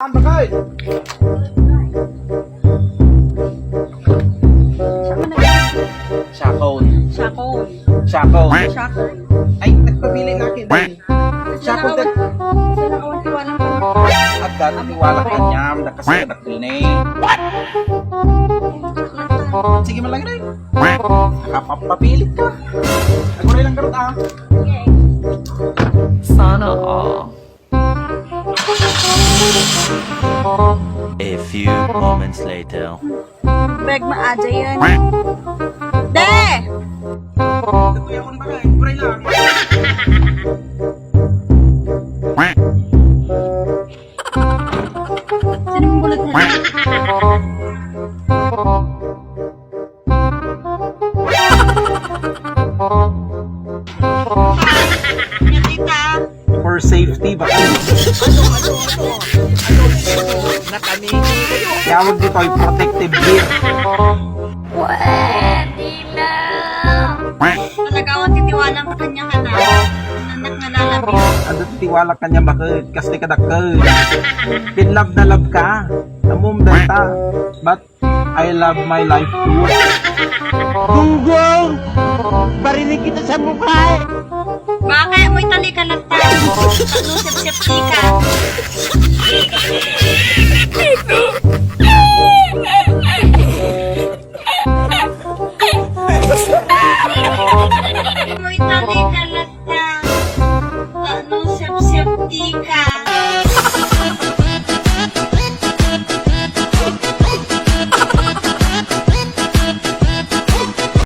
Bakit? Shakon. Shakon. Shakon. Shakon. Ay, nagpabili na akin din. Shakon din. Sinakawan-tiwalang ko. At gano'n tiwala ka niya. Kasi nadakil na eh. Sige man lang rin. Nakapapilit ka. Naguray lang karot ah. Okay. Sana all. A few moments later. Beg maaja yun. De! Kuya ko na ba? Naguray lang. Sino mong bulot na yun? Yan, tita. For safety ba? Tawag dito ay protective gear. Nalagawan titiwalang ka kanyang anak. Anak na lalabi. Ano tiwala ka niya bakit? Kasi kadakal. Pinlove na love ka. Namum data. But I love my life too. Gunggong! Barinig kita sa mukha eh! Bakit mo'y talika lang tayo? Tatlo sip-sip ka.